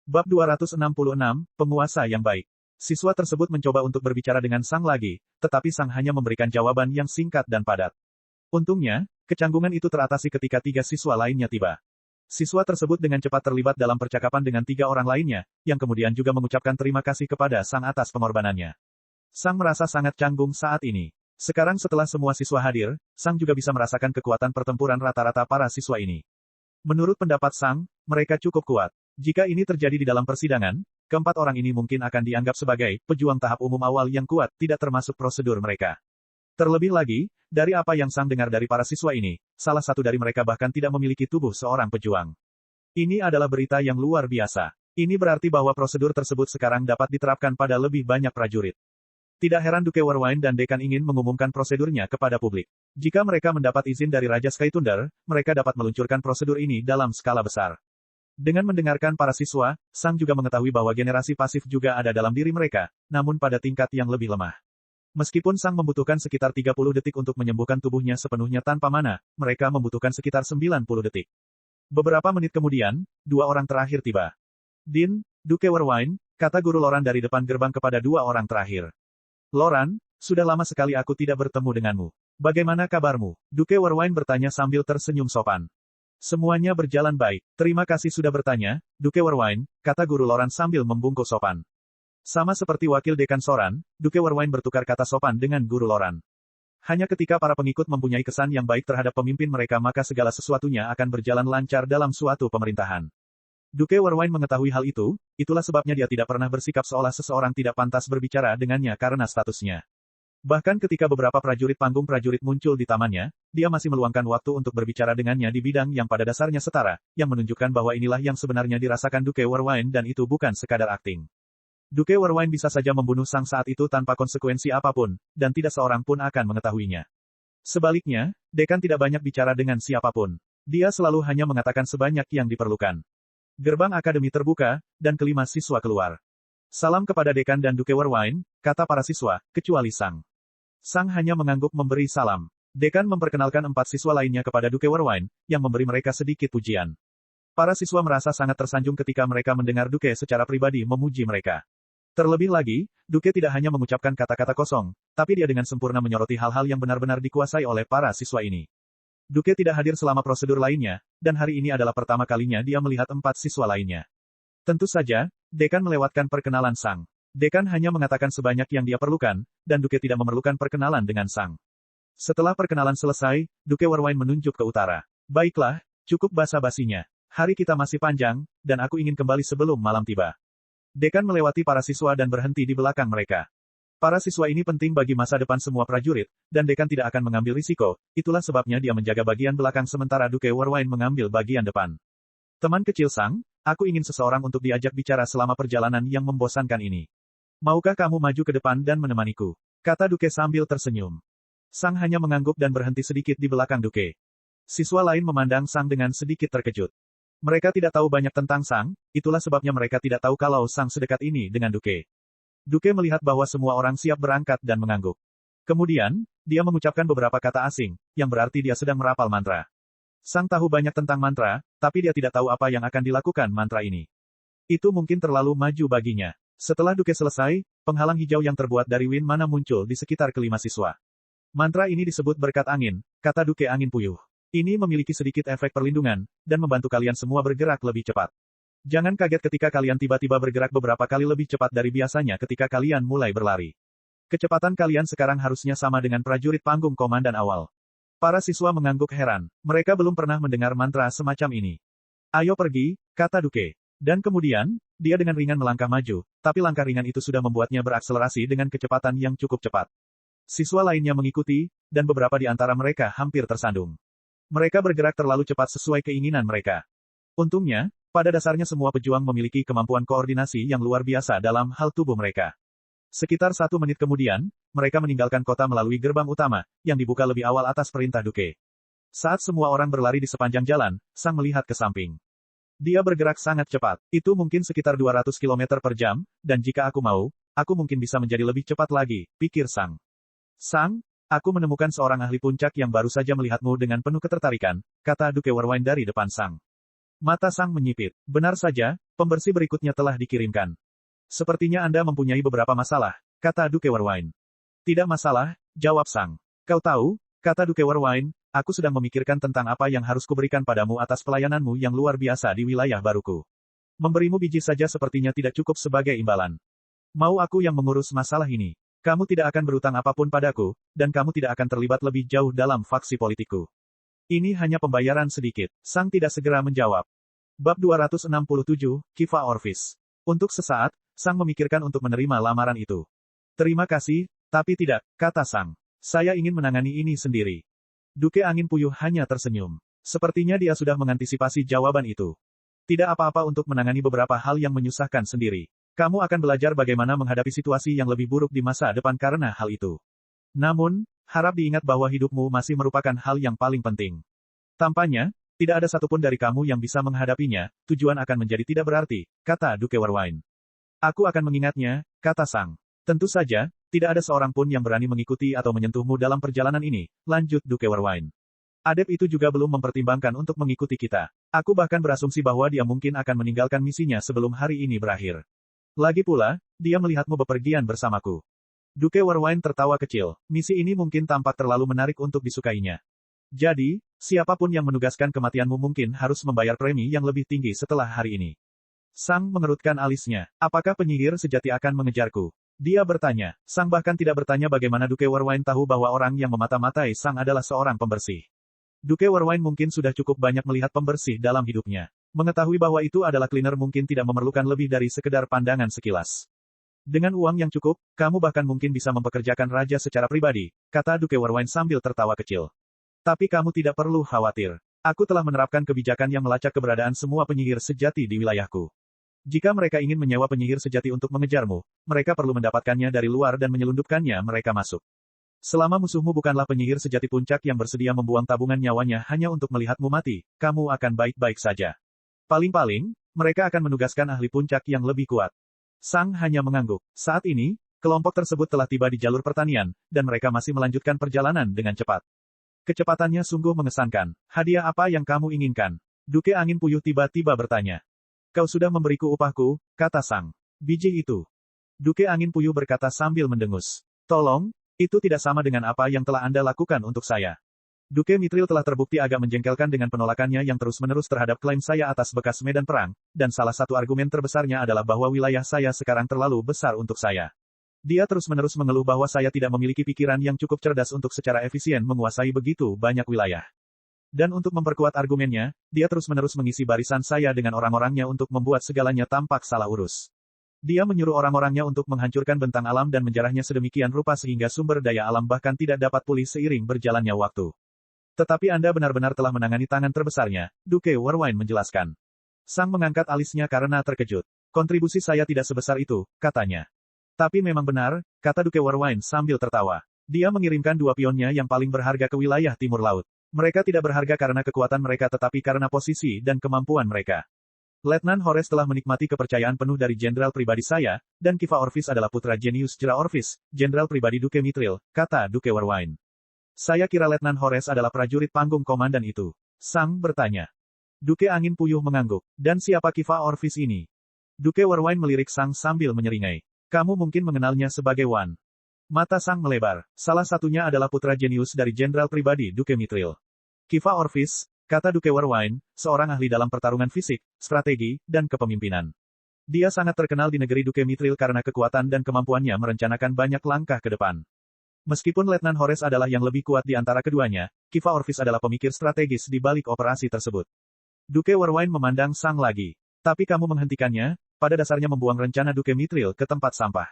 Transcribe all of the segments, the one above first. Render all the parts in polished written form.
Bab 266, Penguasa yang Baik. Siswa tersebut mencoba untuk berbicara dengan Sang lagi, tetapi Sang hanya memberikan jawaban yang singkat dan padat. Untungnya, kecanggungan itu teratasi ketika 3 siswa lainnya tiba. Siswa tersebut dengan cepat terlibat dalam percakapan dengan 3 orang lainnya, yang kemudian juga mengucapkan terima kasih kepada Sang atas pengorbanannya. Sang merasa sangat canggung saat ini. Sekarang setelah semua siswa hadir, Sang juga bisa merasakan kekuatan pertempuran rata-rata para siswa ini. Menurut pendapat Sang, mereka cukup kuat. Jika ini terjadi di dalam persidangan, keempat orang ini mungkin akan dianggap sebagai pejuang tahap umum awal yang kuat, tidak termasuk prosedur mereka. Terlebih lagi, dari apa yang Sang dengar dari para siswa ini, salah satu dari mereka bahkan tidak memiliki tubuh seorang pejuang. Ini adalah berita yang luar biasa. Ini berarti bahwa prosedur tersebut sekarang dapat diterapkan pada lebih banyak prajurit. Tidak heran Duke Warwine dan Dekan ingin mengumumkan prosedurnya kepada publik. Jika mereka mendapat izin dari Raja Skythunder, mereka dapat meluncurkan prosedur ini dalam skala besar. Dengan mendengarkan para siswa, Sang juga mengetahui bahwa generasi pasif juga ada dalam diri mereka, namun pada tingkat yang lebih lemah. Meskipun Sang membutuhkan sekitar 30 detik untuk menyembuhkan tubuhnya sepenuhnya tanpa mana, mereka membutuhkan sekitar 90 detik. Beberapa menit kemudian, 2 orang terakhir tiba. Din, Duke Warwine, kata Guru Loran dari depan gerbang kepada 2 orang terakhir. Loran, sudah lama sekali aku tidak bertemu denganmu. Bagaimana kabarmu? Duke Warwine bertanya sambil tersenyum sopan. Semuanya berjalan baik. Terima kasih sudah bertanya, Duke Warwine, kata Guru Loran sambil membungkuk sopan. Sama seperti wakil Dekan Soran, Duke Warwine bertukar kata sopan dengan Guru Loran. Hanya ketika para pengikut mempunyai kesan yang baik terhadap pemimpin mereka maka segala sesuatunya akan berjalan lancar dalam suatu pemerintahan. Duke Warwine mengetahui hal itu, itulah sebabnya dia tidak pernah bersikap seolah seseorang tidak pantas berbicara dengannya karena statusnya. Bahkan ketika beberapa prajurit panggung prajurit muncul di tamannya, dia masih meluangkan waktu untuk berbicara dengannya di bidang yang pada dasarnya setara, yang menunjukkan bahwa inilah yang sebenarnya dirasakan Duke Warwine dan itu bukan sekadar akting. Duke Warwine bisa saja membunuh Sang saat itu tanpa konsekuensi apapun, dan tidak seorang pun akan mengetahuinya. Sebaliknya, Dekan tidak banyak bicara dengan siapapun. Dia selalu hanya mengatakan sebanyak yang diperlukan. Gerbang akademi terbuka, dan kelima siswa keluar. Salam kepada Dekan dan Duke Warwine, kata para siswa, kecuali Sang. Sang hanya mengangguk memberi salam. Dekan memperkenalkan 4 siswa lainnya kepada Duke Warwine, yang memberi mereka sedikit pujian. Para siswa merasa sangat tersanjung ketika mereka mendengar Duke secara pribadi memuji mereka. Terlebih lagi, Duke tidak hanya mengucapkan kata-kata kosong, tapi dia dengan sempurna menyoroti hal-hal yang benar-benar dikuasai oleh para siswa ini. Duke tidak hadir selama prosedur lainnya, dan hari ini adalah pertama kalinya dia melihat 4 siswa lainnya. Tentu saja, Dekan melewatkan perkenalan Sang. Dekan hanya mengatakan sebanyak yang dia perlukan, dan Duke tidak memerlukan perkenalan dengan Sang. Setelah perkenalan selesai, Duke Warwine menunjuk ke utara. Baiklah, cukup basa-basinya. Hari kita masih panjang, dan aku ingin kembali sebelum malam tiba. Dekan melewati para siswa dan berhenti di belakang mereka. Para siswa ini penting bagi masa depan semua prajurit, dan Dekan tidak akan mengambil risiko, itulah sebabnya dia menjaga bagian belakang sementara Duke Warwine mengambil bagian depan. Teman kecil Sang, aku ingin seseorang untuk diajak bicara selama perjalanan yang membosankan ini. Maukah kamu maju ke depan dan menemaniku? Kata Duke sambil tersenyum. Sang hanya mengangguk dan berhenti sedikit di belakang Duke. Siswa lain memandang Sang dengan sedikit terkejut. Mereka tidak tahu banyak tentang Sang, itulah sebabnya mereka tidak tahu kalau Sang sedekat ini dengan Duke. Duke melihat bahwa semua orang siap berangkat dan mengangguk. Kemudian, dia mengucapkan beberapa kata asing, yang berarti dia sedang merapal mantra. Sang tahu banyak tentang mantra, tapi dia tidak tahu apa yang akan dilakukan mantra ini. Itu mungkin terlalu maju baginya. Setelah Duke selesai, penghalang hijau yang terbuat dari Wind Mana muncul di sekitar kelima siswa. Mantra ini disebut berkat angin, kata Duke angin puyuh. Ini memiliki sedikit efek perlindungan, dan membantu kalian semua bergerak lebih cepat. Jangan kaget ketika kalian tiba-tiba bergerak beberapa kali lebih cepat dari biasanya ketika kalian mulai berlari. Kecepatan kalian sekarang harusnya sama dengan prajurit panggung komandan awal. Para siswa mengangguk heran, mereka belum pernah mendengar mantra semacam ini. Ayo pergi, kata Duke. Dan kemudian, dia dengan ringan melangkah maju, tapi langkah ringan itu sudah membuatnya berakselerasi dengan kecepatan yang cukup cepat. Siswa lainnya mengikuti, dan beberapa di antara mereka hampir tersandung. Mereka bergerak terlalu cepat sesuai keinginan mereka. Untungnya, pada dasarnya semua pejuang memiliki kemampuan koordinasi yang luar biasa dalam hal tubuh mereka. Sekitar 1 menit kemudian, mereka meninggalkan kota melalui gerbang utama, yang dibuka lebih awal atas perintah Duke. Saat semua orang berlari di sepanjang jalan, Sang melihat ke samping. Dia bergerak sangat cepat, itu mungkin sekitar 200 km per jam, dan jika aku mau, aku mungkin bisa menjadi lebih cepat lagi, pikir Sang. Sang, aku menemukan seorang ahli puncak yang baru saja melihatmu dengan penuh ketertarikan, kata Duke Warwine dari depan Sang. Mata Sang menyipit. Benar saja, Pembersih berikutnya telah dikirimkan. Sepertinya Anda mempunyai beberapa masalah, kata Duke Warwine. Tidak masalah, jawab Sang. Kau tahu, kata Duke Warwine, aku sedang memikirkan tentang apa yang harus kuberikan padamu atas pelayananmu yang luar biasa di wilayah baruku. Memberimu biji saja sepertinya tidak cukup sebagai imbalan. Mau aku yang mengurus masalah ini? Kamu tidak akan berutang apapun padaku, dan kamu tidak akan terlibat lebih jauh dalam faksi politikku. Ini hanya pembayaran sedikit. Sang tidak segera menjawab. Bab 267, Kiva Orvis. Untuk sesaat, Sang memikirkan untuk menerima lamaran itu. Terima kasih, tapi tidak, kata Sang. Saya ingin menangani ini sendiri. Duke Angin Puyuh hanya tersenyum. Sepertinya dia sudah mengantisipasi jawaban itu. Tidak apa-apa untuk menangani beberapa hal yang menyusahkan sendiri. Kamu akan belajar bagaimana menghadapi situasi yang lebih buruk di masa depan karena hal itu. Namun, harap diingat bahwa hidupmu masih merupakan hal yang paling penting. Tampaknya, tidak ada satupun dari kamu yang bisa menghadapinya, tujuan akan menjadi tidak berarti, kata Duke Warwine. Aku akan mengingatnya, kata Sang. Tentu saja, tidak ada seorang pun yang berani mengikuti atau menyentuhmu dalam perjalanan ini, lanjut Duke Warwine. Adep itu juga belum mempertimbangkan untuk mengikuti kita. Aku bahkan berasumsi bahwa dia mungkin akan meninggalkan misinya sebelum hari ini berakhir. Lagi pula, dia melihatmu bepergian bersamaku. Duke Warwine tertawa kecil, misi ini mungkin tampak terlalu menarik untuk disukainya. Jadi, siapapun yang menugaskan kematianmu mungkin harus membayar premi yang lebih tinggi setelah hari ini. Sang mengerutkan alisnya. Apakah penyihir sejati akan mengejarku? Dia bertanya. Sang bahkan tidak bertanya bagaimana Duke Warwine tahu bahwa orang yang memata-matai Sang adalah seorang pembersih. Duke Warwine mungkin sudah cukup banyak melihat pembersih dalam hidupnya. Mengetahui bahwa itu adalah cleaner mungkin tidak memerlukan lebih dari sekedar pandangan sekilas. Dengan uang yang cukup, kamu bahkan mungkin bisa mempekerjakan raja secara pribadi, kata Duke Warwine sambil tertawa kecil. Tapi kamu tidak perlu khawatir. Aku telah menerapkan kebijakan yang melacak keberadaan semua penyihir sejati di wilayahku. Jika mereka ingin menyewa penyihir sejati untuk mengejarmu, mereka perlu mendapatkannya dari luar dan menyelundupkannya mereka masuk. Selama musuhmu bukanlah penyihir sejati puncak yang bersedia membuang tabungan nyawanya hanya untuk melihatmu mati, kamu akan baik-baik saja. Paling-paling, mereka akan menugaskan ahli puncak yang lebih kuat. Sang hanya mengangguk. Saat ini, kelompok tersebut telah tiba di jalur pertanian, dan mereka masih melanjutkan perjalanan dengan cepat. Kecepatannya sungguh mengesankan. Hadiah apa yang kamu inginkan? Duke Angin Puyuh tiba-tiba bertanya. Kau sudah memberiku upahku, kata Sang. Biji itu. Duke Angin Puyuh berkata sambil mendengus. Tolong, itu tidak sama dengan apa yang telah Anda lakukan untuk saya. Duke Mithril telah terbukti agak menjengkelkan dengan penolakannya yang terus-menerus terhadap klaim saya atas bekas medan perang, dan salah satu argumen terbesarnya adalah bahwa wilayah saya sekarang terlalu besar untuk saya. Dia terus-menerus mengeluh bahwa saya tidak memiliki pikiran yang cukup cerdas untuk secara efisien menguasai begitu banyak wilayah. Dan untuk memperkuat argumennya, dia terus-menerus mengisi barisan saya dengan orang-orangnya untuk membuat segalanya tampak salah urus. Dia menyuruh orang-orangnya untuk menghancurkan bentang alam dan menjarahnya sedemikian rupa sehingga sumber daya alam bahkan tidak dapat pulih seiring berjalannya waktu. Tetapi Anda benar-benar telah menangani tangan terbesarnya, Duke Warwine menjelaskan. Sang mengangkat alisnya karena terkejut. Kontribusi saya tidak sebesar itu, katanya. Tapi memang benar, kata Duke Warwine sambil tertawa. Dia mengirimkan dua pionnya yang paling berharga ke wilayah timur laut. Mereka tidak berharga karena kekuatan mereka tetapi karena posisi dan kemampuan mereka. Letnan Horace telah menikmati kepercayaan penuh dari jenderal pribadi saya, dan Kiva Orvis adalah putra jenius Jera Orvis, jenderal pribadi Duke Mithril, kata Duke Warwine. Saya kira Letnan Horace adalah prajurit panggung komandan itu. Sang bertanya. Duke Angin Puyuh mengangguk. Dan siapa Kiva Orvis ini? Duke Warwine melirik Sang sambil menyeringai. Kamu mungkin mengenalnya sebagai Wan. Mata Sang melebar. Salah satunya adalah putra jenius dari jenderal pribadi Duke Mithril. Kiva Orvis, kata Duke Warwine, seorang ahli dalam pertarungan fisik, strategi, dan kepemimpinan. Dia sangat terkenal di negeri Duke Mithril karena kekuatan dan kemampuannya merencanakan banyak langkah ke depan. Meskipun Letnan Horace adalah yang lebih kuat di antara keduanya, Kiva Orvis adalah pemikir strategis di balik operasi tersebut. Duke Warwine memandang Sang lagi. Tapi kamu menghentikannya, pada dasarnya membuang rencana Duke Mithril ke tempat sampah.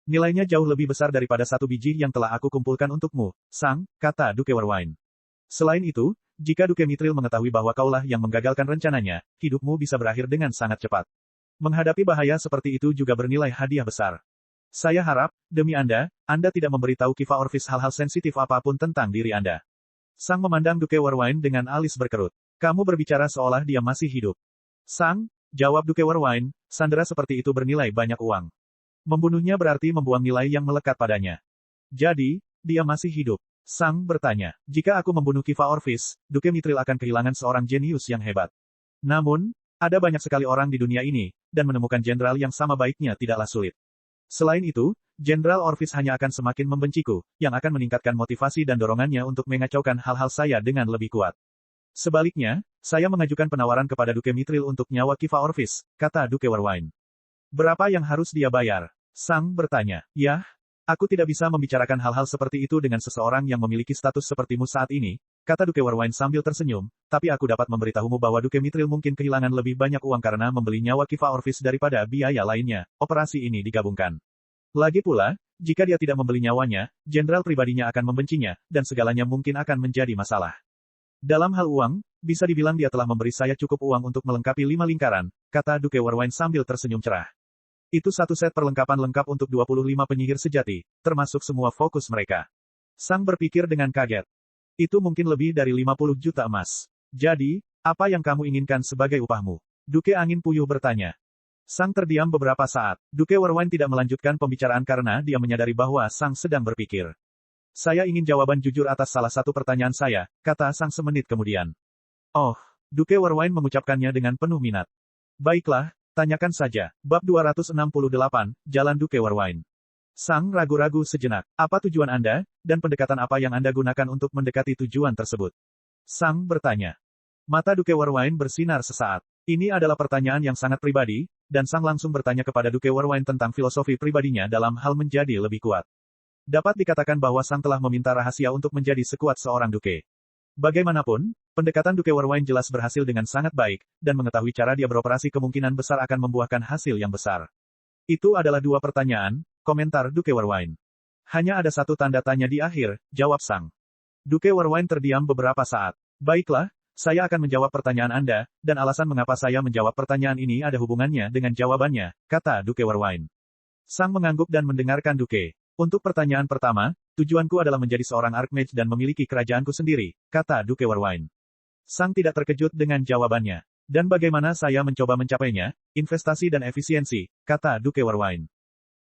Nilainya jauh lebih besar daripada satu biji yang telah aku kumpulkan untukmu, Sang, kata Duke Warwine. Selain itu, jika Duke Mithril mengetahui bahwa kaulah yang menggagalkan rencananya, hidupmu bisa berakhir dengan sangat cepat. Menghadapi bahaya seperti itu juga bernilai hadiah besar. Saya harap, demi Anda tidak memberitahu Kiva Orvis hal-hal sensitif apapun tentang diri Anda. Sang memandang Duke Warwine dengan alis berkerut. Kamu berbicara seolah dia masih hidup. Sang, jawab Duke Warwine, sandera seperti itu bernilai banyak uang. Membunuhnya berarti membuang nilai yang melekat padanya. Jadi, dia masih hidup. Sang bertanya, jika aku membunuh Kiva Orvis, Duke Mithril akan kehilangan seorang jenius yang hebat. Namun, Ada banyak sekali orang di dunia ini, dan menemukan jenderal yang sama baiknya tidaklah sulit. Selain itu, Jenderal Orvis hanya akan semakin membenciku, yang akan meningkatkan motivasi dan dorongannya untuk mengacaukan hal-hal saya dengan lebih kuat. Sebaliknya, saya mengajukan penawaran kepada Duke Mithril untuk nyawa Kiva Orvis, kata Duke Warwine. Berapa yang harus dia bayar? Sang bertanya. Yah, aku tidak bisa membicarakan hal-hal seperti itu dengan seseorang yang memiliki status sepertimu saat ini, kata Duke Warwine sambil tersenyum, tapi aku dapat memberitahumu bahwa Duke Mithril mungkin kehilangan lebih banyak uang karena membeli nyawa Kiva Orvis daripada biaya lainnya. Operasi ini digabungkan. Lagi pula, jika dia tidak membeli nyawanya, jenderal pribadinya akan membencinya, dan segalanya mungkin akan menjadi masalah. Dalam hal uang, bisa dibilang dia telah memberi saya cukup uang untuk melengkapi 5 lingkaran, kata Duke Warwine sambil tersenyum cerah. Itu satu set perlengkapan lengkap untuk 25 penyihir sejati, termasuk semua fokus mereka. Sang berpikir dengan kaget. Itu mungkin lebih dari 50 juta emas. Jadi, apa yang kamu inginkan sebagai upahmu? Duke Angin Puyuh bertanya. Sang terdiam beberapa saat. Duke Warwine tidak melanjutkan pembicaraan karena dia menyadari bahwa Sang sedang berpikir. Saya ingin jawaban jujur atas salah satu pertanyaan saya, kata Sang semenit kemudian. Oh, Duke Warwine mengucapkannya dengan penuh minat. Baiklah, tanyakan saja. Bab 268, Jalan Duke Warwine. Sang ragu-ragu sejenak. Apa tujuan Anda, dan pendekatan apa yang Anda gunakan untuk mendekati tujuan tersebut? Sang bertanya. Mata Duke Warwine bersinar sesaat. Ini adalah pertanyaan yang sangat pribadi, dan Sang langsung bertanya kepada Duke Warwine tentang filosofi pribadinya dalam hal menjadi lebih kuat. Dapat dikatakan bahwa Sang telah meminta rahasia untuk menjadi sekuat seorang Duke. Bagaimanapun, pendekatan Duke Warwine jelas berhasil dengan sangat baik, dan mengetahui cara dia beroperasi kemungkinan besar akan membuahkan hasil yang besar. Itu adalah 2 pertanyaan, komentar Duke Warwine. Hanya ada satu tanda tanya di akhir, jawab Sang. Duke Warwine terdiam beberapa saat. Baiklah, saya akan menjawab pertanyaan Anda, dan alasan mengapa saya menjawab pertanyaan ini ada hubungannya dengan jawabannya, kata Duke Warwine. Sang mengangguk dan mendengarkan Duke. Untuk pertanyaan pertama, tujuanku adalah menjadi seorang Archmage dan memiliki kerajaanku sendiri, kata Duke Warwine. Sang tidak terkejut dengan jawabannya. Dan bagaimana saya mencoba mencapainya? Investasi dan efisiensi, kata Duke Warwine.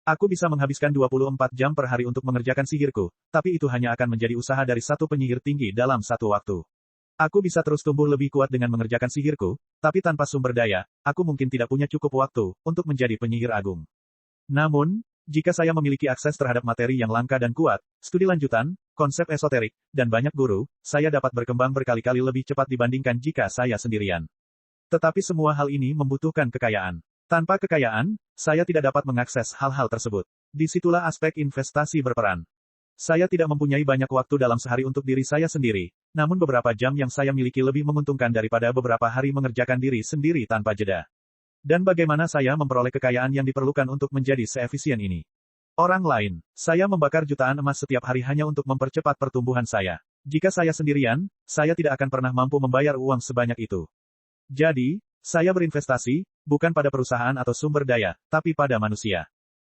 Aku bisa menghabiskan 24 jam per hari untuk mengerjakan sihirku, tapi itu hanya akan menjadi usaha dari satu penyihir tinggi dalam satu waktu. Aku bisa terus tumbuh lebih kuat dengan mengerjakan sihirku, tapi tanpa sumber daya, aku mungkin tidak punya cukup waktu untuk menjadi penyihir agung. Namun, jika saya memiliki akses terhadap materi yang langka dan kuat, studi lanjutan, konsep esoterik, dan banyak guru, saya dapat berkembang berkali-kali lebih cepat dibandingkan jika saya sendirian. Tetapi semua hal ini membutuhkan kekayaan. Tanpa kekayaan, saya tidak dapat mengakses hal-hal tersebut. Disitulah aspek investasi berperan. Saya tidak mempunyai banyak waktu dalam sehari untuk diri saya sendiri, namun beberapa jam yang saya miliki lebih menguntungkan daripada beberapa hari mengerjakan diri sendiri tanpa jeda. Dan bagaimana saya memperoleh kekayaan yang diperlukan untuk menjadi seefisien ini? Orang lain, saya membakar jutaan emas setiap hari hanya untuk mempercepat pertumbuhan saya. Jika saya sendirian, saya tidak akan pernah mampu membayar uang sebanyak itu. Jadi, saya berinvestasi, bukan pada perusahaan atau sumber daya, tapi pada manusia.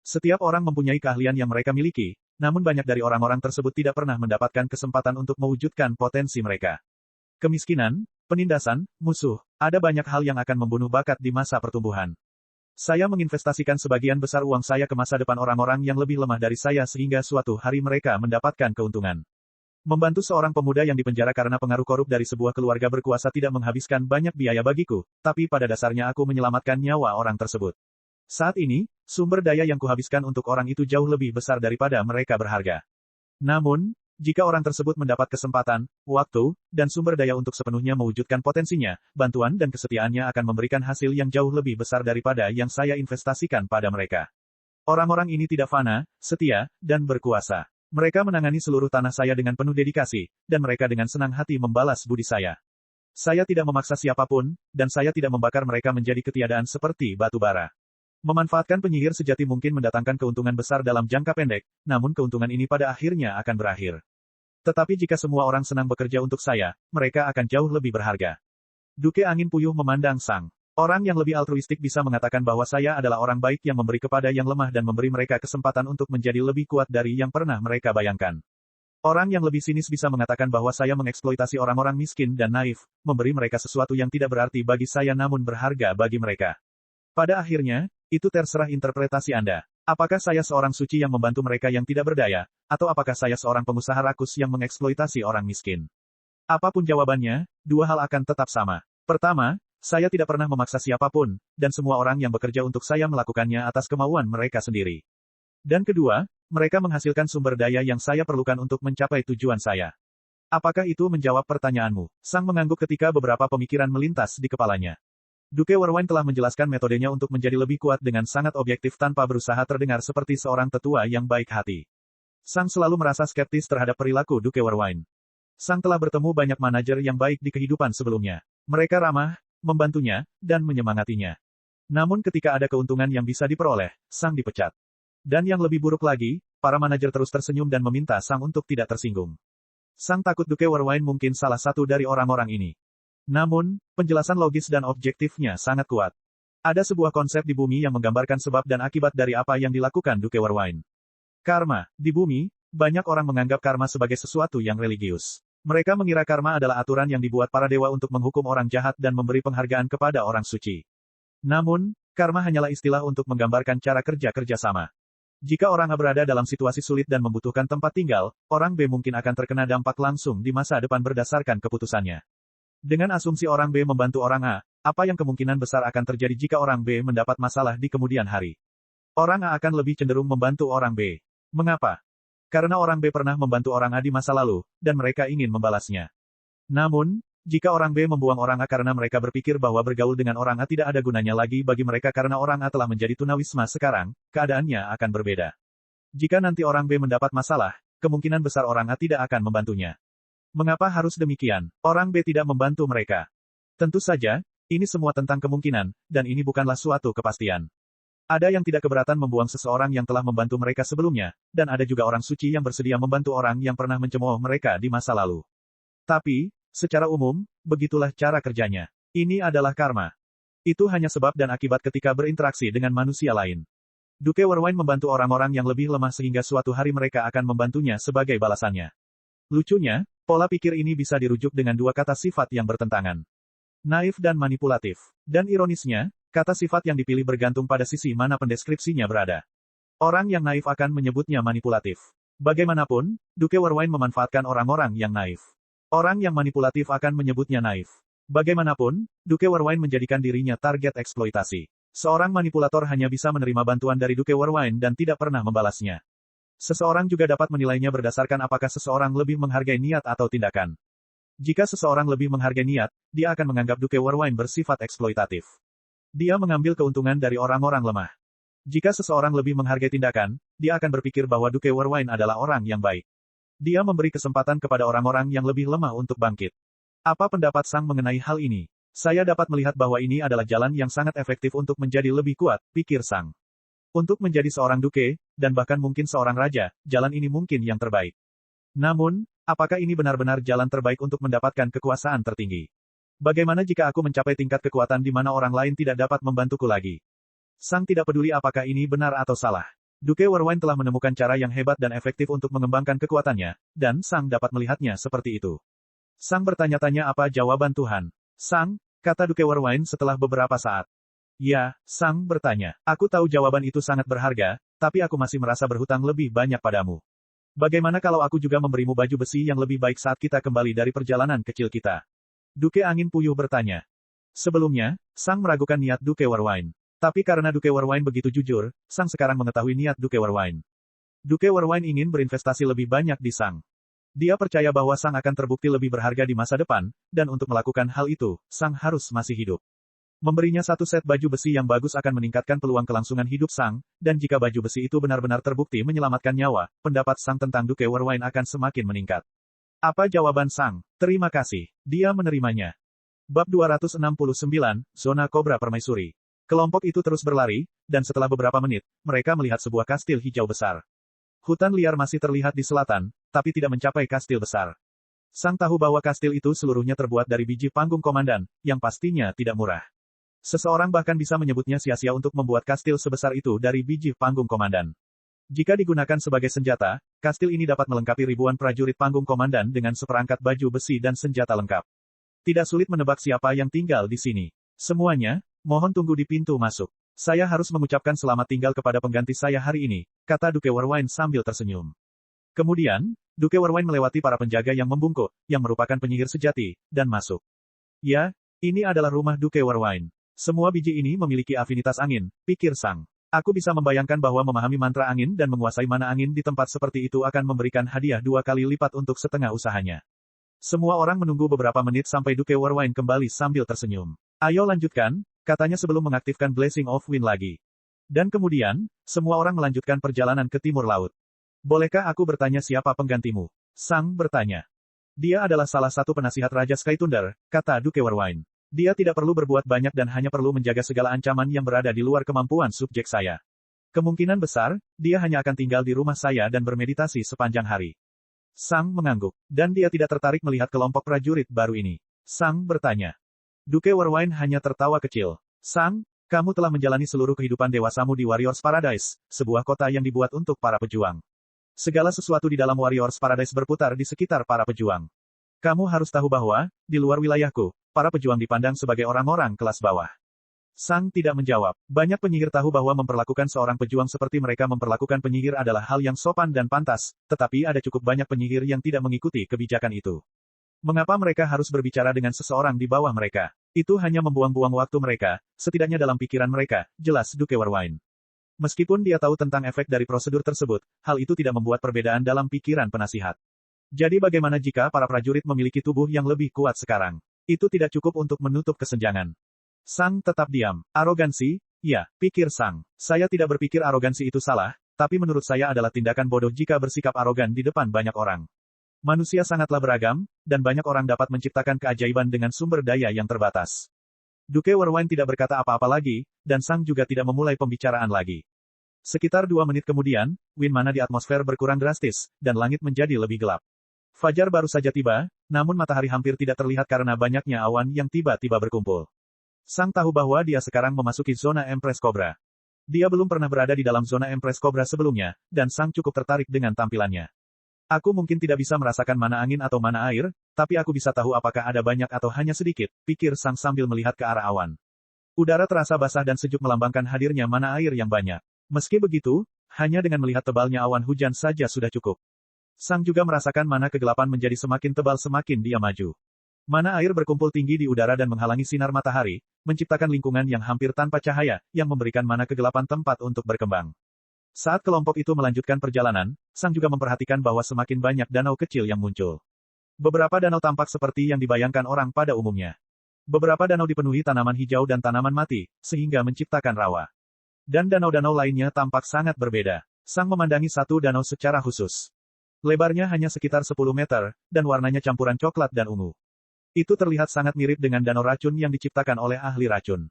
Setiap orang mempunyai keahlian yang mereka miliki, namun banyak dari orang-orang tersebut tidak pernah mendapatkan kesempatan untuk mewujudkan potensi mereka. Kemiskinan, penindasan, musuh, ada banyak hal yang akan membunuh bakat di masa pertumbuhan. Saya menginvestasikan sebagian besar uang saya ke masa depan orang-orang yang lebih lemah dari saya sehingga suatu hari mereka mendapatkan keuntungan. Membantu seorang pemuda yang dipenjara karena pengaruh korup dari sebuah keluarga berkuasa tidak menghabiskan banyak biaya bagiku, tapi pada dasarnya aku menyelamatkan nyawa orang tersebut. Saat ini, sumber daya yang kuhabiskan untuk orang itu jauh lebih besar daripada mereka berharga. Namun, jika orang tersebut mendapat kesempatan, waktu, dan sumber daya untuk sepenuhnya mewujudkan potensinya, bantuan dan kesetiaannya akan memberikan hasil yang jauh lebih besar daripada yang saya investasikan pada mereka. Orang-orang ini tidak fana, setia, dan berkuasa. Mereka menangani seluruh tanah saya dengan penuh dedikasi, dan mereka dengan senang hati membalas budi saya. Saya tidak memaksa siapapun, dan saya tidak membakar mereka menjadi ketiadaan seperti batu bara. Memanfaatkan penyihir sejati mungkin mendatangkan keuntungan besar dalam jangka pendek, namun keuntungan ini pada akhirnya akan berakhir. Tetapi jika semua orang senang bekerja untuk saya, mereka akan jauh lebih berharga. Duke Angin Puyuh memandang Sang. Orang yang lebih altruistik bisa mengatakan bahwa saya adalah orang baik yang memberi kepada yang lemah dan memberi mereka kesempatan untuk menjadi lebih kuat dari yang pernah mereka bayangkan. Orang yang lebih sinis bisa mengatakan bahwa saya mengeksploitasi orang-orang miskin dan naif, memberi mereka sesuatu yang tidak berarti bagi saya namun berharga bagi mereka. Pada akhirnya, itu terserah interpretasi Anda. Apakah saya seorang suci yang membantu mereka yang tidak berdaya, atau apakah saya seorang pengusaha rakus yang mengeksploitasi orang miskin? Apapun jawabannya, dua hal akan tetap sama. Pertama, Saya tidak pernah memaksa siapapun, dan semua orang yang bekerja untuk saya melakukannya atas kemauan mereka sendiri. Dan kedua, mereka menghasilkan sumber daya yang saya perlukan untuk mencapai tujuan saya. Apakah itu menjawab pertanyaanmu? Sang mengangguk ketika beberapa pemikiran melintas di kepalanya. Duke Warwine telah menjelaskan metodenya untuk menjadi lebih kuat dengan sangat objektif tanpa berusaha terdengar seperti seorang tetua yang baik hati. Sang selalu merasa skeptis terhadap perilaku Duke Warwine. Sang telah bertemu banyak manajer yang baik di kehidupan sebelumnya. Mereka ramah, membantunya, dan menyemangatinya. Namun ketika ada keuntungan yang bisa diperoleh, Sang dipecat. Dan yang lebih buruk lagi, para manajer terus tersenyum dan meminta Sang untuk tidak tersinggung. Sang takut Duke Warwine mungkin salah satu dari orang-orang ini. Namun, penjelasan logis dan objektifnya sangat kuat. Ada sebuah konsep di bumi yang menggambarkan sebab dan akibat dari apa yang dilakukan Duke Warwine. Karma. Di bumi, banyak orang menganggap karma sebagai sesuatu yang religius. Mereka mengira karma adalah aturan yang dibuat para dewa untuk menghukum orang jahat dan memberi penghargaan kepada orang suci. Namun, karma hanyalah istilah untuk menggambarkan cara kerja sama. Jika orang A berada dalam situasi sulit dan membutuhkan tempat tinggal, orang B mungkin akan terkena dampak langsung di masa depan berdasarkan keputusannya. Dengan asumsi orang B membantu orang A, apa yang kemungkinan besar akan terjadi jika orang B mendapat masalah di kemudian hari? Orang A akan lebih cenderung membantu orang B. Mengapa? Karena orang B pernah membantu orang A di masa lalu, dan mereka ingin membalasnya. Namun, jika orang B membuang orang A karena mereka berpikir bahwa bergaul dengan orang A tidak ada gunanya lagi bagi mereka karena orang A telah menjadi tunawisma sekarang, keadaannya akan berbeda. Jika nanti orang B mendapat masalah, kemungkinan besar orang A tidak akan membantunya. Mengapa harus demikian? Orang B tidak membantu mereka. Tentu saja, ini semua tentang kemungkinan, dan ini bukanlah suatu kepastian. Ada yang tidak keberatan membuang seseorang yang telah membantu mereka sebelumnya, dan ada juga orang suci yang bersedia membantu orang yang pernah mencemooh mereka di masa lalu. Tapi, secara umum, begitulah cara kerjanya. Ini adalah karma. Itu hanya sebab dan akibat ketika berinteraksi dengan manusia lain. Duke Warwine membantu orang-orang yang lebih lemah sehingga suatu hari mereka akan membantunya sebagai balasannya. Lucunya, pola pikir ini bisa dirujuk dengan dua kata sifat yang bertentangan. Naif dan manipulatif. Dan ironisnya, kata sifat yang dipilih bergantung pada sisi mana pendeskripsinya berada. Orang yang naif akan menyebutnya manipulatif. Bagaimanapun, Duke Warwine memanfaatkan orang-orang yang naif. Orang yang manipulatif akan menyebutnya naif. Bagaimanapun, Duke Warwine menjadikan dirinya target eksploitasi. Seorang manipulator hanya bisa menerima bantuan dari Duke Warwine dan tidak pernah membalasnya. Seseorang juga dapat menilainya berdasarkan apakah seseorang lebih menghargai niat atau tindakan. Jika seseorang lebih menghargai niat, dia akan menganggap Duke Warwine bersifat eksploitatif. Dia mengambil keuntungan dari orang-orang lemah. Jika seseorang lebih menghargai tindakan, dia akan berpikir bahwa Duke Warwine adalah orang yang baik. Dia memberi kesempatan kepada orang-orang yang lebih lemah untuk bangkit. Apa pendapat Sang mengenai hal ini? Saya dapat melihat bahwa ini adalah jalan yang sangat efektif untuk menjadi lebih kuat, pikir Sang. Untuk menjadi seorang duke, dan bahkan mungkin seorang raja, jalan ini mungkin yang terbaik. Namun, apakah ini benar-benar jalan terbaik untuk mendapatkan kekuasaan tertinggi? Bagaimana jika aku mencapai tingkat kekuatan di mana orang lain tidak dapat membantuku lagi? Sang tidak peduli apakah ini benar atau salah. Duke Warwine telah menemukan cara yang hebat dan efektif untuk mengembangkan kekuatannya, dan Sang dapat melihatnya seperti itu. Sang bertanya-tanya apa jawaban Tuhan. Sang, kata Duke Warwine setelah beberapa saat. Ya, Sang bertanya. Aku tahu jawaban itu sangat berharga, tapi aku masih merasa berhutang lebih banyak padamu. Bagaimana kalau aku juga memberimu baju besi yang lebih baik saat kita kembali dari perjalanan kecil kita? Duke Angin Puyuh bertanya. Sebelumnya, Sang meragukan niat Duke Warwine. Tapi karena Duke Warwine begitu jujur, Sang sekarang mengetahui niat Duke Warwine. Duke Warwine ingin berinvestasi lebih banyak di Sang. Dia percaya bahwa Sang akan terbukti lebih berharga di masa depan, dan untuk melakukan hal itu, Sang harus masih hidup. Memberinya satu set baju besi yang bagus akan meningkatkan peluang kelangsungan hidup Sang, dan jika baju besi itu benar-benar terbukti menyelamatkan nyawa, pendapat Sang tentang Duke Warwine akan semakin meningkat. Apa jawaban Sang? Terima kasih. Dia menerimanya. Bab 269, Zona Kobra Permaisuri. Kelompok itu terus berlari, dan setelah beberapa menit, mereka melihat sebuah kastil hijau besar. Hutan liar masih terlihat di selatan, tapi tidak mencapai kastil besar. Sang tahu bahwa kastil itu seluruhnya terbuat dari biji panggung komandan, yang pastinya tidak murah. Seseorang bahkan bisa menyebutnya sia-sia untuk membuat kastil sebesar itu dari biji panggung komandan. Jika digunakan sebagai senjata, kastil ini dapat melengkapi ribuan prajurit panggung komandan dengan seperangkat baju besi dan senjata lengkap. Tidak sulit menebak siapa yang tinggal di sini. Semuanya, mohon tunggu di pintu masuk. Saya harus mengucapkan selamat tinggal kepada pengganti saya hari ini, kata Duke Warwine sambil tersenyum. Kemudian, Duke Warwine melewati para penjaga yang membungkuk, yang merupakan penyihir sejati, dan masuk. Ya, Ini adalah rumah Duke Warwine. Semua biji ini memiliki afinitas angin, pikir Sang. Aku bisa membayangkan bahwa memahami mantra angin dan menguasai mana angin di tempat seperti itu akan memberikan hadiah 2 kali lipat untuk setengah usahanya. Semua orang menunggu beberapa menit sampai Duke Warwine kembali sambil tersenyum. Ayo lanjutkan, katanya sebelum mengaktifkan Blessing of Wind lagi. Dan kemudian, semua orang melanjutkan perjalanan ke timur laut. Bolehkah aku bertanya siapa penggantimu? Sang bertanya. Dia adalah salah satu penasihat Raja Sky Thunder, kata Duke Warwine. Dia tidak perlu berbuat banyak dan hanya perlu menjaga segala ancaman yang berada di luar kemampuan subjek saya. Kemungkinan besar, dia hanya akan tinggal di rumah saya dan bermeditasi sepanjang hari. Sang mengangguk, dan dia tidak tertarik melihat kelompok prajurit baru ini. Sang bertanya. Duke Warwine hanya tertawa kecil. Sang, kamu telah menjalani seluruh kehidupan dewasamu di Warriors Paradise, sebuah kota yang dibuat untuk para pejuang. Segala sesuatu di dalam Warriors Paradise berputar di sekitar para pejuang. Kamu harus tahu bahwa, di luar wilayahku, para pejuang dipandang sebagai orang-orang kelas bawah. Sang tidak menjawab. Banyak penyihir tahu bahwa memperlakukan seorang pejuang seperti mereka memperlakukan penyihir adalah hal yang sopan dan pantas, tetapi ada cukup banyak penyihir yang tidak mengikuti kebijakan itu. Mengapa mereka harus berbicara dengan seseorang di bawah mereka? Itu hanya membuang-buang waktu mereka, setidaknya dalam pikiran mereka, jelas Duke Warwine. Meskipun dia tahu tentang efek dari prosedur tersebut, hal itu tidak membuat perbedaan dalam pikiran penasihat. Jadi bagaimana jika para prajurit memiliki tubuh yang lebih kuat sekarang? Itu tidak cukup untuk menutup kesenjangan. Sang tetap diam. Arogansi? Ya, pikir Sang. Saya tidak berpikir arogansi itu salah, tapi menurut saya adalah tindakan bodoh jika bersikap arogan di depan banyak orang. Manusia sangatlah beragam, dan banyak orang dapat menciptakan keajaiban dengan sumber daya yang terbatas. Duke Warwine tidak berkata apa-apa lagi, dan Sang juga tidak memulai pembicaraan lagi. Sekitar 2 menit kemudian, wind mana di atmosfer berkurang drastis, dan langit menjadi lebih gelap. Fajar baru saja tiba, namun matahari hampir tidak terlihat karena banyaknya awan yang tiba-tiba berkumpul. Sang tahu bahwa dia sekarang memasuki zona Empress Cobra. Dia belum pernah berada di dalam zona Empress Cobra sebelumnya, dan Sang cukup tertarik dengan tampilannya. Aku mungkin tidak bisa merasakan mana angin atau mana air, tapi aku bisa tahu apakah ada banyak atau hanya sedikit, pikir Sang sambil melihat ke arah awan. Udara terasa basah dan sejuk melambangkan hadirnya mana air yang banyak. Meski begitu, hanya dengan melihat tebalnya awan hujan saja sudah cukup. Sang juga merasakan mana kegelapan menjadi semakin tebal semakin dia maju. Mana air berkumpul tinggi di udara dan menghalangi sinar matahari, menciptakan lingkungan yang hampir tanpa cahaya, yang memberikan mana kegelapan tempat untuk berkembang. Saat kelompok itu melanjutkan perjalanan, Sang juga memperhatikan bahwa semakin banyak danau kecil yang muncul. Beberapa danau tampak seperti yang dibayangkan orang pada umumnya. Beberapa danau dipenuhi tanaman hijau dan tanaman mati, sehingga menciptakan rawa. Dan danau-danau lainnya tampak sangat berbeda. Sang memandangi satu danau secara khusus. Lebarnya hanya sekitar 10 meter, dan warnanya campuran coklat dan ungu. Itu terlihat sangat mirip dengan danau racun yang diciptakan oleh ahli racun.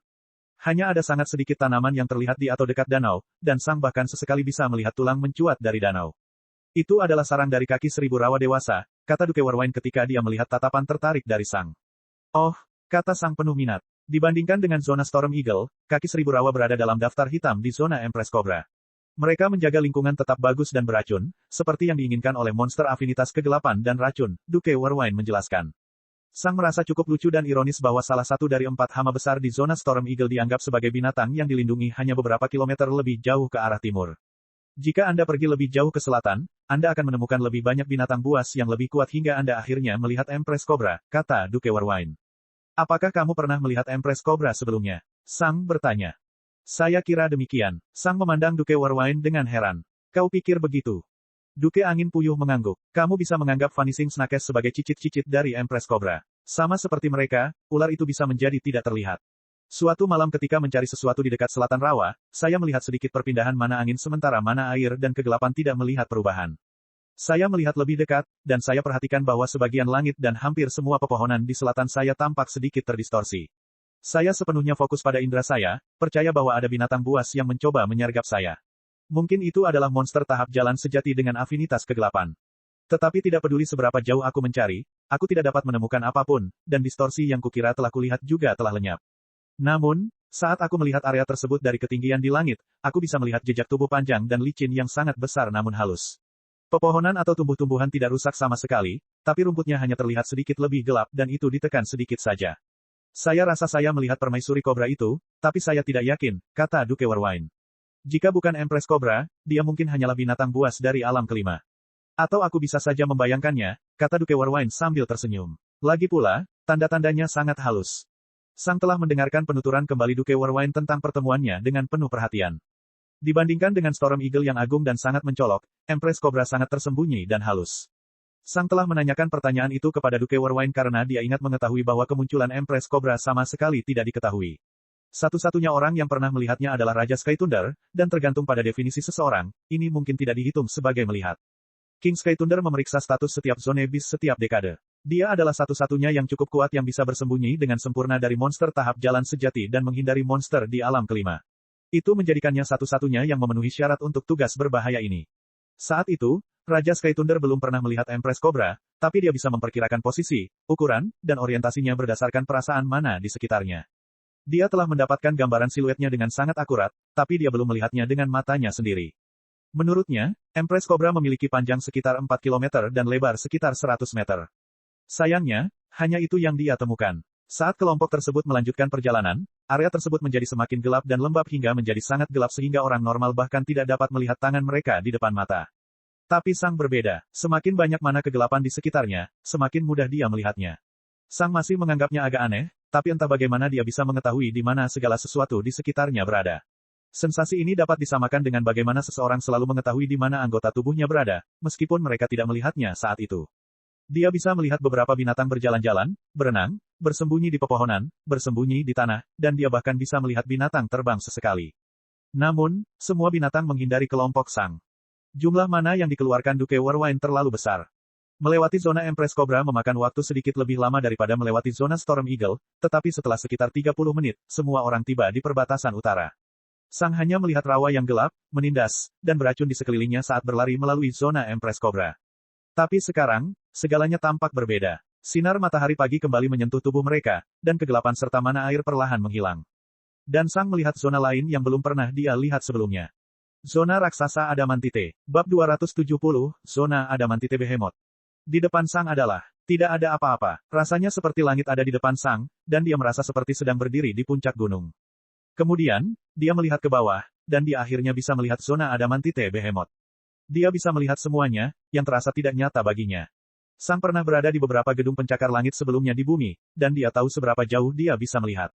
Hanya ada sangat sedikit tanaman yang terlihat di atau dekat danau, dan Sang bahkan sesekali bisa melihat tulang mencuat dari danau. Itu adalah sarang dari kaki 1000 rawa dewasa, kata Duke Warwine ketika dia melihat tatapan tertarik dari Sang. Oh, kata Sang penuh minat. Dibandingkan dengan zona Storm Eagle, kaki 1000 rawa berada dalam daftar hitam di zona Empress Cobra. Mereka menjaga lingkungan tetap bagus dan beracun, seperti yang diinginkan oleh monster afinitas kegelapan dan racun, Duke Warwine menjelaskan. Sang merasa cukup lucu dan ironis bahwa salah satu dari 4 hama besar di zona Storm Eagle dianggap sebagai binatang yang dilindungi hanya beberapa kilometer lebih jauh ke arah timur. Jika Anda pergi lebih jauh ke selatan, Anda akan menemukan lebih banyak binatang buas yang lebih kuat hingga Anda akhirnya melihat Empress Cobra, kata Duke Warwine. Apakah kamu pernah melihat Empress Cobra sebelumnya? Sang bertanya. Saya kira demikian. Sang memandang Duke Warwine dengan heran. Kau pikir begitu? Duke Angin Puyuh mengangguk. Kamu bisa menganggap Vanishing Snakes sebagai cicit-cicit dari Empress Cobra. Sama seperti mereka, ular itu bisa menjadi tidak terlihat. Suatu malam ketika mencari sesuatu di dekat selatan rawa, saya melihat sedikit perpindahan mana angin sementara mana air dan kegelapan tidak melihat perubahan. Saya melihat lebih dekat, dan saya perhatikan bahwa sebagian langit dan hampir semua pepohonan di selatan saya tampak sedikit terdistorsi. Saya sepenuhnya fokus pada indera saya, percaya bahwa ada binatang buas yang mencoba menyergap saya. Mungkin itu adalah monster tahap jalan sejati dengan afinitas kegelapan. Tetapi tidak peduli seberapa jauh aku mencari, aku tidak dapat menemukan apapun, dan distorsi yang kukira telah kulihat juga telah lenyap. Namun, saat aku melihat area tersebut dari ketinggian di langit, aku bisa melihat jejak tubuh panjang dan licin yang sangat besar namun halus. Pepohonan atau tumbuh-tumbuhan tidak rusak sama sekali, tapi rumputnya hanya terlihat sedikit lebih gelap dan itu ditekan sedikit saja. Saya rasa saya melihat permaisuri kobra itu, tapi saya tidak yakin, kata Duke Warwine. Jika bukan Empress Cobra, dia mungkin hanyalah binatang buas dari alam kelima. Atau aku bisa saja membayangkannya, kata Duke Warwine sambil tersenyum. Lagi pula, tanda-tandanya sangat halus. Sang telah mendengarkan penuturan kembali Duke Warwine tentang pertemuannya dengan penuh perhatian. Dibandingkan dengan Storm Eagle yang agung dan sangat mencolok, Empress Cobra sangat tersembunyi dan halus. Sang telah menanyakan pertanyaan itu kepada Duke Warwine karena dia ingat mengetahui bahwa kemunculan Empress Cobra sama sekali tidak diketahui. Satu-satunya orang yang pernah melihatnya adalah Raja Sky Thunder, dan tergantung pada definisi seseorang, ini mungkin tidak dihitung sebagai melihat. King Sky Thunder memeriksa status setiap zone bis setiap dekade. Dia adalah satu-satunya yang cukup kuat yang bisa bersembunyi dengan sempurna dari monster tahap jalan sejati dan menghindari monster di alam kelima. Itu menjadikannya satu-satunya yang memenuhi syarat untuk tugas berbahaya ini. Saat itu, Raja Sky Thunder belum pernah melihat Empress Cobra, tapi dia bisa memperkirakan posisi, ukuran, dan orientasinya berdasarkan perasaan mana di sekitarnya. Dia telah mendapatkan gambaran siluetnya dengan sangat akurat, tapi dia belum melihatnya dengan matanya sendiri. Menurutnya, Empress Cobra memiliki panjang sekitar 4 km dan lebar sekitar 100 meter. Sayangnya, hanya itu yang dia temukan. Saat kelompok tersebut melanjutkan perjalanan, area tersebut menjadi semakin gelap dan lembab hingga menjadi sangat gelap sehingga orang normal bahkan tidak dapat melihat tangan mereka di depan mata. Tapi Sang berbeda, semakin banyak mana kegelapan di sekitarnya, semakin mudah dia melihatnya. Sang masih menganggapnya agak aneh, tapi entah bagaimana dia bisa mengetahui di mana segala sesuatu di sekitarnya berada. Sensasi ini dapat disamakan dengan bagaimana seseorang selalu mengetahui di mana anggota tubuhnya berada, meskipun mereka tidak melihatnya saat itu. Dia bisa melihat beberapa binatang berjalan-jalan, berenang, bersembunyi di pepohonan, bersembunyi di tanah, dan dia bahkan bisa melihat binatang terbang sesekali. Namun, semua binatang menghindari kelompok Sang. Jumlah mana yang dikeluarkan Duke Warwine terlalu besar. Melewati zona Empress Cobra memakan waktu sedikit lebih lama daripada melewati zona Storm Eagle, tetapi setelah sekitar 30 menit, semua orang tiba di perbatasan utara. Sang hanya melihat rawa yang gelap, menindas, dan beracun di sekelilingnya saat berlari melalui zona Empress Cobra. Tapi sekarang, segalanya tampak berbeda. Sinar matahari pagi kembali menyentuh tubuh mereka, dan kegelapan serta mana air perlahan menghilang. Dan Sang melihat zona lain yang belum pernah dia lihat sebelumnya. Zona Raksasa Adamantite. Bab 270, Zona Adamantite Behemoth. Di depan Sang adalah, tidak ada apa-apa. Rasanya seperti langit ada di depan Sang, dan dia merasa seperti sedang berdiri di puncak gunung. Kemudian, dia melihat ke bawah, dan dia akhirnya bisa melihat zona Adamantite Behemoth. Dia bisa melihat semuanya, yang terasa tidak nyata baginya. Sang pernah berada di beberapa gedung pencakar langit sebelumnya di bumi, dan dia tahu seberapa jauh dia bisa melihat.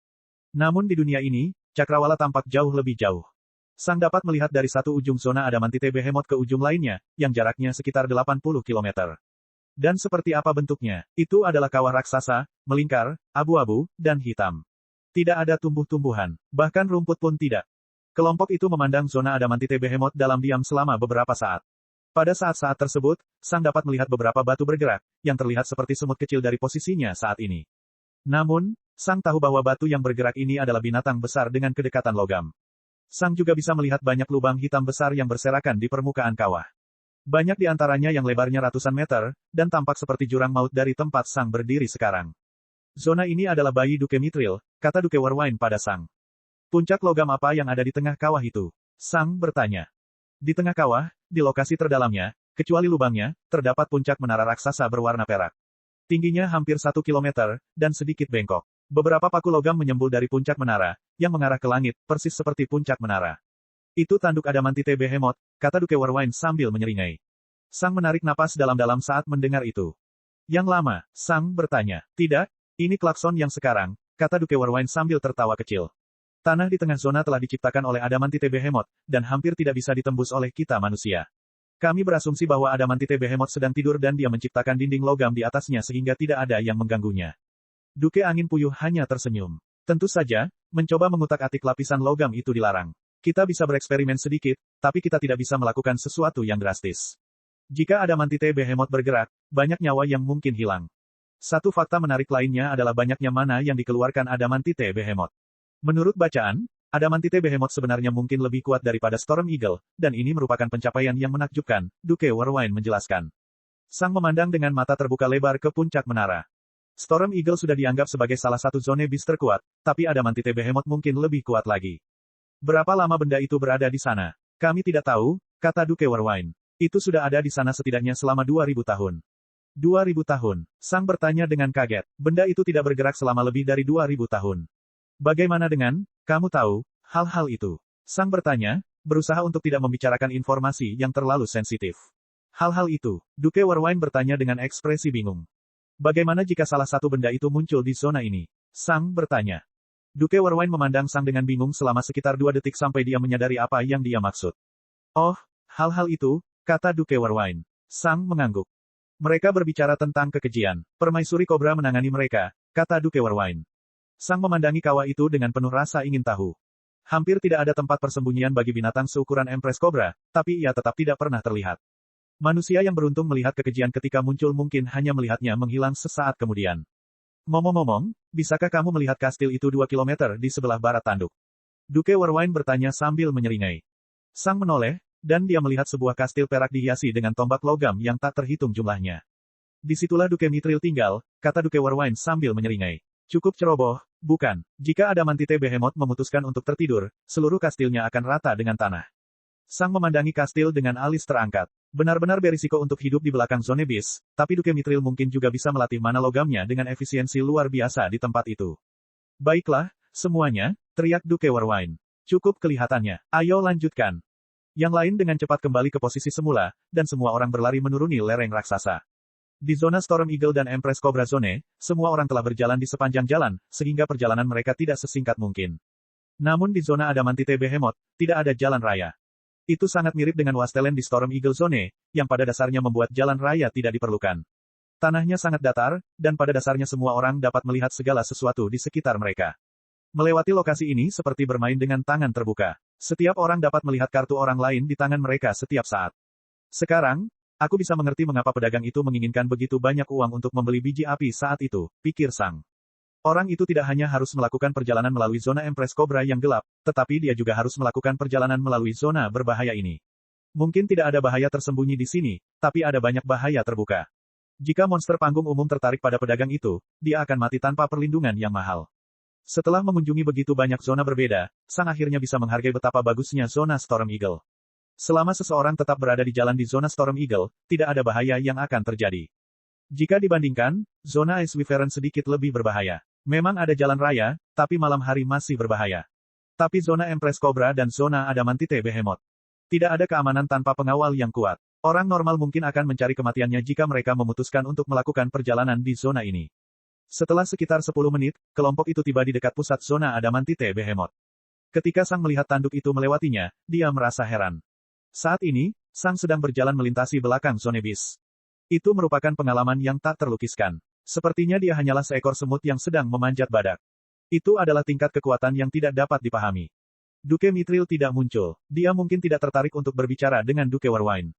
Namun di dunia ini, cakrawala tampak jauh lebih jauh. Sang dapat melihat dari satu ujung zona Adamantite Behemoth ke ujung lainnya, yang jaraknya sekitar 80 km. Dan seperti apa bentuknya? Itu adalah kawah raksasa, melingkar, abu-abu, dan hitam. Tidak ada tumbuh-tumbuhan, bahkan rumput pun tidak. Kelompok itu memandang zona Adamantite Behemoth dalam diam selama beberapa saat. Pada saat-saat tersebut, Sang dapat melihat beberapa batu bergerak, yang terlihat seperti semut kecil dari posisinya saat ini. Namun, Sang tahu bahwa batu yang bergerak ini adalah binatang besar dengan kedekatan logam. Sang juga bisa melihat banyak lubang hitam besar yang berserakan di permukaan kawah. Banyak di antaranya yang lebarnya ratusan meter, dan tampak seperti jurang maut dari tempat Sang berdiri sekarang. Zona ini adalah bayi Duke Mithril, kata Duke Warwine pada Sang. Puncak logam apa yang ada di tengah kawah itu? Sang bertanya. Di tengah kawah, di lokasi terdalamnya, kecuali lubangnya, terdapat puncak menara raksasa berwarna perak. Tingginya hampir 1 kilometer, dan sedikit bengkok. Beberapa paku logam menyembul dari puncak menara, yang mengarah ke langit, persis seperti puncak menara. Itu tanduk Adamantite Behemoth, kata Duke Warwine sambil menyeringai. Sang menarik napas dalam-dalam saat mendengar itu. Yang lama, Sang bertanya. Tidak, ini klakson yang sekarang, kata Duke Warwine sambil tertawa kecil. Tanah di tengah zona telah diciptakan oleh Adamantite Behemoth, dan hampir tidak bisa ditembus oleh kita manusia. Kami berasumsi bahwa Adamantite Behemoth sedang tidur dan dia menciptakan dinding logam di atasnya sehingga tidak ada yang mengganggunya. Duke Angin Puyuh hanya tersenyum. Tentu saja, mencoba mengutak-atik lapisan logam itu dilarang. Kita bisa bereksperimen sedikit, tapi kita tidak bisa melakukan sesuatu yang drastis. Jika Adamantite Behemoth bergerak, banyak nyawa yang mungkin hilang. Satu fakta menarik lainnya adalah banyaknya mana yang dikeluarkan Adamantite Behemoth. Menurut bacaan, Adamantite Behemoth sebenarnya mungkin lebih kuat daripada Storm Eagle, dan ini merupakan pencapaian yang menakjubkan, Duke Warwine menjelaskan. Sang memandang dengan mata terbuka lebar ke puncak menara. Storm Eagle sudah dianggap sebagai salah satu zone bis terkuat, tapi Adamantite Behemoth mungkin lebih kuat lagi. Berapa lama benda itu berada di sana? Kami tidak tahu, kata Duke Warwine. Itu sudah ada di sana setidaknya selama 2000 tahun. 2000 tahun? Sang bertanya dengan kaget. Benda itu tidak bergerak selama lebih dari 2000 tahun. Bagaimana dengan, kamu tahu, hal-hal itu? Sang bertanya, berusaha untuk tidak membicarakan informasi yang terlalu sensitif. Hal-hal itu, Duke Warwine bertanya dengan ekspresi bingung. Bagaimana jika salah satu benda itu muncul di zona ini? Sang bertanya. Duke Warwine memandang Sang dengan bingung selama sekitar 2 detik sampai dia menyadari apa yang dia maksud. Oh, hal-hal itu, kata Duke Warwine. Sang mengangguk. Mereka berbicara tentang kekejian. Permaisuri Kobra menangani mereka, kata Duke Warwine. Sang memandangi kawah itu dengan penuh rasa ingin tahu. Hampir tidak ada tempat persembunyian bagi binatang seukuran Empress Kobra, tapi ia tetap tidak pernah terlihat. Manusia yang beruntung melihat kekejian ketika muncul mungkin hanya melihatnya menghilang sesaat kemudian. Ngomong-ngomong, bisakah kamu melihat kastil itu 2 kilometer di sebelah barat tanduk? Duke Warwine bertanya sambil menyeringai. Sang menoleh, dan dia melihat sebuah kastil perak dihiasi dengan tombak logam yang tak terhitung jumlahnya. Disitulah Duke Mithril tinggal, kata Duke Warwine sambil menyeringai. Cukup ceroboh, bukan? Jika Adamantite Behemoth memutuskan untuk tertidur, seluruh kastilnya akan rata dengan tanah. Sang memandangi kastil dengan alis terangkat. Benar-benar berisiko untuk hidup di belakang zone bis, tapi Duke Mithril mungkin juga bisa melatih mana logamnya dengan efisiensi luar biasa di tempat itu. Baiklah, semuanya, teriak Duke Warwine. Cukup kelihatannya. Ayo lanjutkan. Yang lain dengan cepat kembali ke posisi semula, dan semua orang berlari menuruni lereng raksasa. Di zona Storm Eagle dan Empress Cobra Zone, semua orang telah berjalan di sepanjang jalan, sehingga perjalanan mereka tidak sesingkat mungkin. Namun di zona Adamantite Behemoth, tidak ada jalan raya. Itu sangat mirip dengan Wasteland di Storm Eagle Zone, yang pada dasarnya membuat jalan raya tidak diperlukan. Tanahnya sangat datar, dan pada dasarnya semua orang dapat melihat segala sesuatu di sekitar mereka. Melewati lokasi ini seperti bermain dengan tangan terbuka. Setiap orang dapat melihat kartu orang lain di tangan mereka setiap saat. Sekarang, aku bisa mengerti mengapa pedagang itu menginginkan begitu banyak uang untuk membeli biji api saat itu, pikir Sang. Orang itu tidak hanya harus melakukan perjalanan melalui zona Empress Cobra yang gelap, tetapi dia juga harus melakukan perjalanan melalui zona berbahaya ini. Mungkin tidak ada bahaya tersembunyi di sini, tapi ada banyak bahaya terbuka. Jika monster panggung umum tertarik pada pedagang itu, dia akan mati tanpa perlindungan yang mahal. Setelah mengunjungi begitu banyak zona berbeda, Sang akhirnya bisa menghargai betapa bagusnya zona Storm Eagle. Selama seseorang tetap berada di jalan di zona Storm Eagle, tidak ada bahaya yang akan terjadi. Jika dibandingkan, zona Ice Wyvern sedikit lebih berbahaya. Memang ada jalan raya, tapi malam hari masih berbahaya. Tapi zona Empress Cobra dan zona Adamantite Behemoth. Tidak ada keamanan tanpa pengawal yang kuat. Orang normal mungkin akan mencari kematiannya jika mereka memutuskan untuk melakukan perjalanan di zona ini. Setelah sekitar 10 menit, kelompok itu tiba di dekat pusat zona Adamantite Behemoth. Ketika Sang melihat tanduk itu melewatinya, dia merasa heran. Saat ini, Sang sedang berjalan melintasi belakang zone bis. Itu merupakan pengalaman yang tak terlukiskan. Sepertinya dia hanyalah seekor semut yang sedang memanjat badak. Itu adalah tingkat kekuatan yang tidak dapat dipahami. Duke Mithril tidak muncul. Dia mungkin tidak tertarik untuk berbicara dengan Duke Warwine.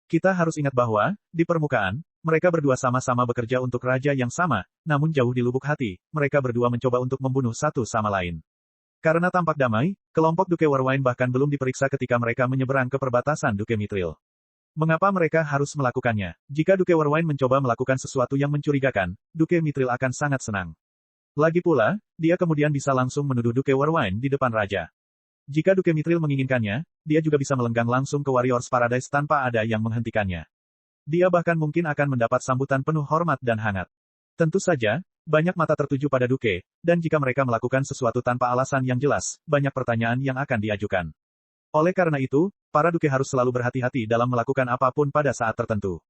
Kita harus ingat bahwa, di permukaan, mereka berdua sama-sama bekerja untuk raja yang sama, namun jauh di lubuk hati, mereka berdua mencoba untuk membunuh satu sama lain. Karena tampak damai, kelompok Duke Warwine bahkan belum diperiksa ketika mereka menyeberang ke perbatasan Duke Mithril. Mengapa mereka harus melakukannya? Jika Duke Warwine mencoba melakukan sesuatu yang mencurigakan, Duke Mithril akan sangat senang. Lagi pula, dia kemudian bisa langsung menuduh Duke Warwine di depan raja. Jika Duke Mithril menginginkannya, dia juga bisa melenggang langsung ke Warriors Paradise tanpa ada yang menghentikannya. Dia bahkan mungkin akan mendapat sambutan penuh hormat dan hangat. Tentu saja, banyak mata tertuju pada Duke, dan jika mereka melakukan sesuatu tanpa alasan yang jelas, banyak pertanyaan yang akan diajukan. Oleh karena itu, para Duke harus selalu berhati-hati dalam melakukan apapun pada saat tertentu.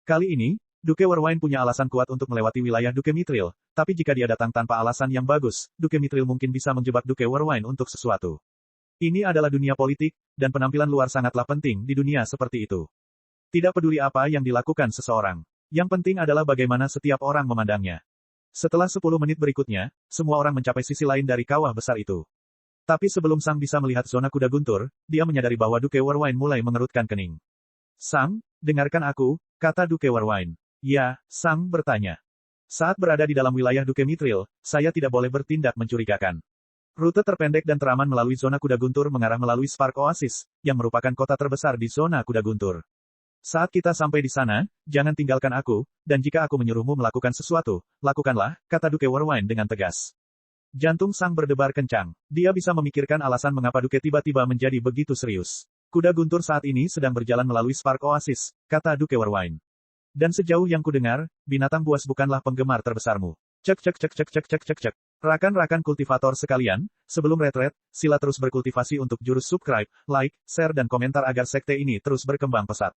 Kali ini, Duke Warwine punya alasan kuat untuk melewati wilayah Duke Mithril, tapi jika dia datang tanpa alasan yang bagus, Duke Mithril mungkin bisa menjebak Duke Warwine untuk sesuatu. Ini adalah dunia politik, dan penampilan luar sangatlah penting di dunia seperti itu. Tidak peduli apa yang dilakukan seseorang. Yang penting adalah bagaimana setiap orang memandangnya. Setelah 10 menit berikutnya, semua orang mencapai sisi lain dari kawah besar itu. Tapi sebelum Sang bisa melihat zona kuda guntur, dia menyadari bahwa Duke Warwine mulai mengerutkan kening. Sang, dengarkan aku, kata Duke Warwine. Ya, Sang bertanya. Saat berada di dalam wilayah Duke Mithril, saya tidak boleh bertindak mencurigakan. Rute terpendek dan teraman melalui zona kuda guntur mengarah melalui Spark Oasis, yang merupakan kota terbesar di zona kuda guntur. Saat kita sampai di sana, jangan tinggalkan aku, dan jika aku menyuruhmu melakukan sesuatu, lakukanlah, kata Duke Warwine dengan tegas. Jantung Sang berdebar kencang. Dia bisa memikirkan alasan mengapa Duke tiba-tiba menjadi begitu serius. Kuda guntur saat ini sedang berjalan melalui Spark Oasis, kata Duke Warwine. Dan sejauh yang kudengar, binatang buas bukanlah penggemar terbesarmu. Cek cek cek cek cek cek cek cek. Rakan-rakan kultivator sekalian, sebelum retret, sila terus berkultivasi untuk jurus subscribe, like, share dan komentar agar sekte ini terus berkembang pesat.